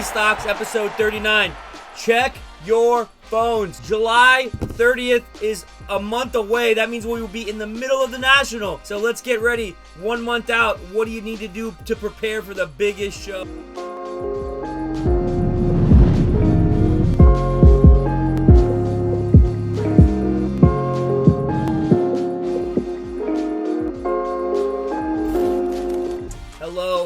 Stocks, episode 39. Check your phones. July 30th is a month away. That means we will be in the middle of the National. So let's get ready. 1 month out. What do you need to do to prepare for the biggest show?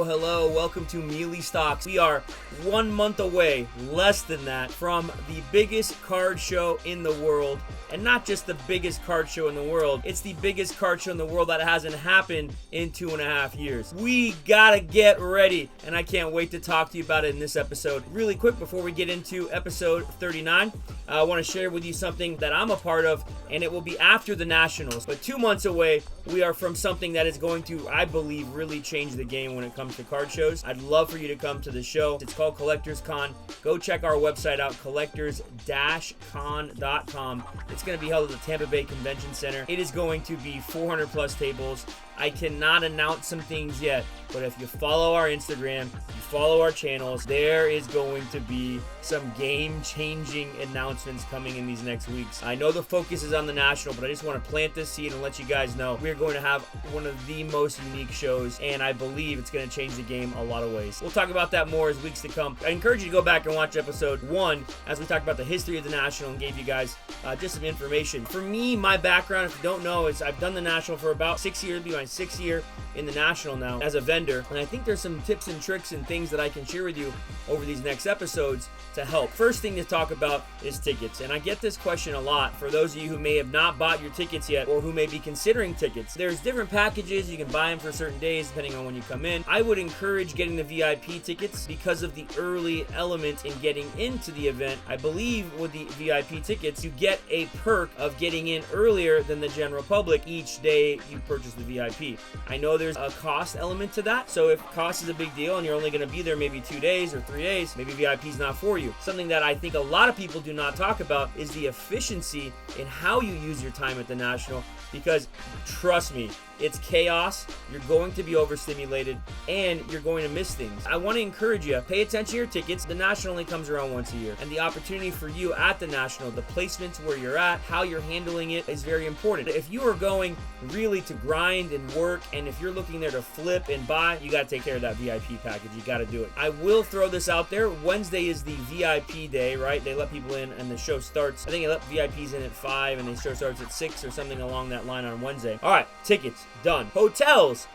Hello, welcome to Meelypops Stocks. We are 1 month away, less than that, from the biggest card show in the world. And not just the biggest card show in the world, it's the biggest card show in the world that hasn't happened in 2.5 years. We gotta get ready, and I can't wait to talk to you about it in this episode. Really quick, before we get into episode 39, I want to share with you something that I'm a part of, and it will be after the Nationals. But 2 months away, we are from something that is going to, I believe, really change the game when it comes to card shows. I'd love for you to come to the show. It's called Collectors Con. Go check our website out, collectors-con.com. It's going to be held at the Tampa Bay Convention Center. It is going to be 400 plus tables. I cannot announce some things yet, but if you follow our Instagram, you follow our channels, there is going to be some game-changing announcements coming in these next weeks. I know the focus is on the National, but I just want to plant this seed and let you guys know we're going to have one of the most unique shows, and I believe it's going to change the game a lot of ways. We'll talk about that more as weeks to come. I encourage you to go back and watch episode 1 as we talked about the history of the National and gave you guys just some information. For me, my background, if you don't know, is I've done the National for about 6 years. It'll be my 6th year in the National now as a vendor, and I think there's some tips and tricks and things that I can share with you over these next episodes to help. First thing to talk about is tickets, and I get this question a lot for those of you who may have not bought your tickets yet or who may be considering tickets. There's different packages. You can buy them for certain days depending on when you come in. I would encourage getting the VIP tickets because of the early element in getting into the event. I believe with the VIP tickets, you get a perk of getting in earlier than the general public each day you purchase the VIP. I know there's a cost element to that, so if cost is a big deal and you're only going to be there maybe 2 days or 3 days, maybe VIP is not for you. Something that I think a lot of people do not talk about is the efficiency in how you use your time at the National, because trust me, it's chaos, you're going to be overstimulated, and you're going to miss things. I want to encourage you, pay attention to your tickets. The National only comes around once a year, and the opportunity for you at the National, the placements where you're at, how you're handling it is very important. If you are going really to grind and work, and if you're looking there to flip and buy, you got to take care of that VIP package. You got to do it. I will throw this out there. Wednesday is the VIP day, right? They let people in, and the show starts. I think they let VIPs in at 5, and the show starts at 6 or something along that line on Wednesday. All right, tickets. Done. Hotels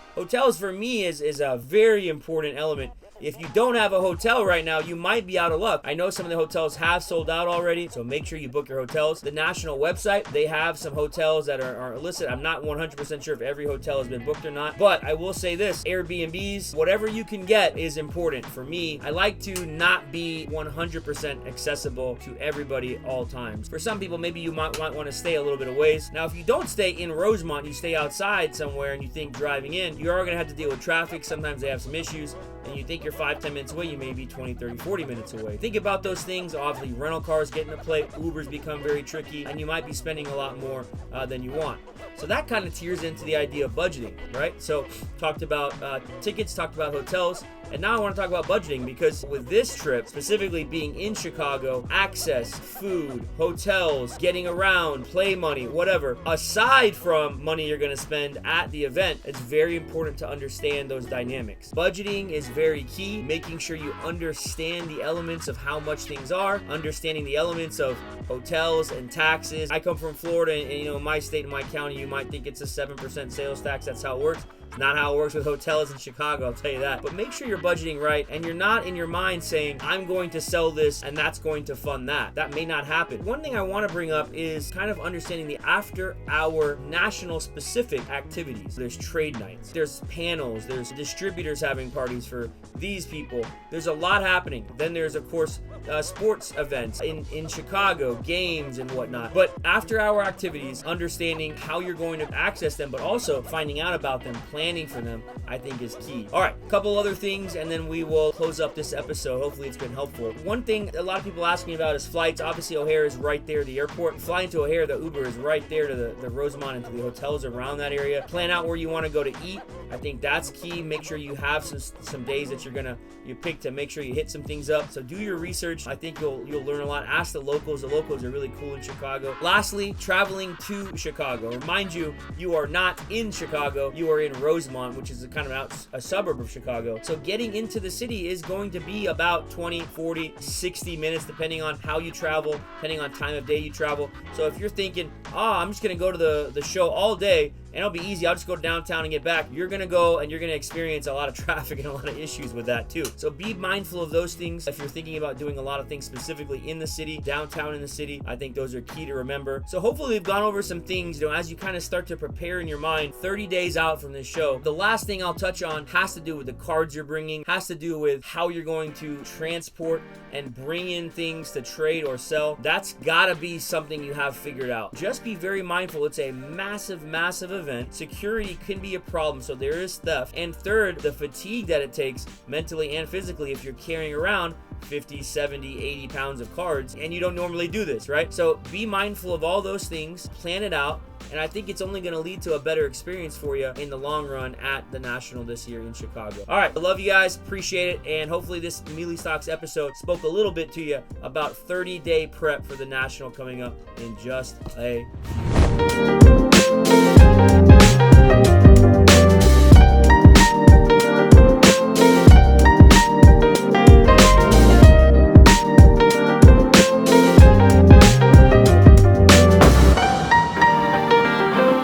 for me is a very important element. If you don't have a hotel right now, you might be out of luck. I know some of the hotels have sold out already, so make sure you book your hotels. The National website, they have some hotels that are listed. I'm not 100% sure if every hotel has been booked or not, but I will say this, Airbnbs, whatever you can get is important. For me, I like to not be 100% accessible to everybody all times. For some people, maybe you might want to stay a little bit of ways. Now, if you don't stay in Rosemont, you stay outside somewhere and you think driving in, you are going to have to deal with traffic. Sometimes they have some issues, and you think you're 5-10 minutes away, you may be 20, 30, 40 minutes away. Think about those things. Obviously, rental cars get into play, Ubers become very tricky, and you might be spending a lot more than you want. So that kind of tears into the idea of budgeting, right? So talked about tickets, talked about hotels, and now I want to talk about budgeting, because with this trip, specifically being in Chicago, access, food, hotels, getting around, play money, whatever, aside from money you're going to spend at the event, it's very important to understand those dynamics. Budgeting is very key, making sure you understand the elements of how much things are, understanding the elements of hotels and taxes. I come from Florida, and you know, my state and my county, you might think it's a 7% sales tax. That's how it works. Not how it works with hotels in Chicago, I'll tell you that. But make sure you're budgeting right, and you're not in your mind saying, I'm going to sell this and that's going to fund that. That may not happen. One thing I want to bring up is kind of understanding the after-hour National specific activities. There's trade nights, there's panels, there's distributors having parties for these people. There's a lot happening. Then there's, of course, sports events in Chicago, games and whatnot. But after-hour activities, understanding how you're going to access them, but also finding out about them, planning planning for them, I think, is key. All right, a couple other things, and then we will close up this episode. Hopefully it's been helpful. One thing a lot of people ask me about is flights. Obviously, O'Hare is right there, the airport. Flying to O'Hare, the Uber is right there to the Rosemont and to the hotels around that area. Plan out where you want to go to eat. I think that's key. Make sure you have some days that you pick to make sure you hit some things up. So do your research. I think you'll learn a lot. Ask the locals. The locals are really cool in Chicago. Lastly, traveling to Chicago. Remind you, you are not in Chicago. You are in Rosemont, which is a kind of a suburb of Chicago. So getting into the city is going to be about 20, 40, 60 minutes, depending on how you travel, depending on time of day you travel. So if you're thinking, I'm just going to go to the show all day, and it'll be easy, I'll just go downtown and get back, you're going to go and you're going to experience a lot of traffic and a lot of issues with that too. So be mindful of those things. If you're thinking about doing a lot of things specifically in the city, downtown in the city, I think those are key to remember. So hopefully we've gone over some things, as you kind of start to prepare in your mind 30 days out from this show. The last thing I'll touch on has to do with the cards you're bringing, has to do with how you're going to transport and bring in things to trade or sell. That's gotta be something you have figured out. Just be very mindful. It's a massive, massive event. Security can be a problem, so there is theft. And third, the fatigue that it takes mentally and physically if you're carrying around 50, 70, 80 pounds of cards, and you don't normally do this, right? So be mindful of all those things, plan it out, and I think it's only going to lead to a better experience for you in the long run at the National this year in Chicago. All right, I love you guys, appreciate it, and hopefully this Mealy Stocks episode spoke a little bit to you about 30-day prep for the National coming up in just a few.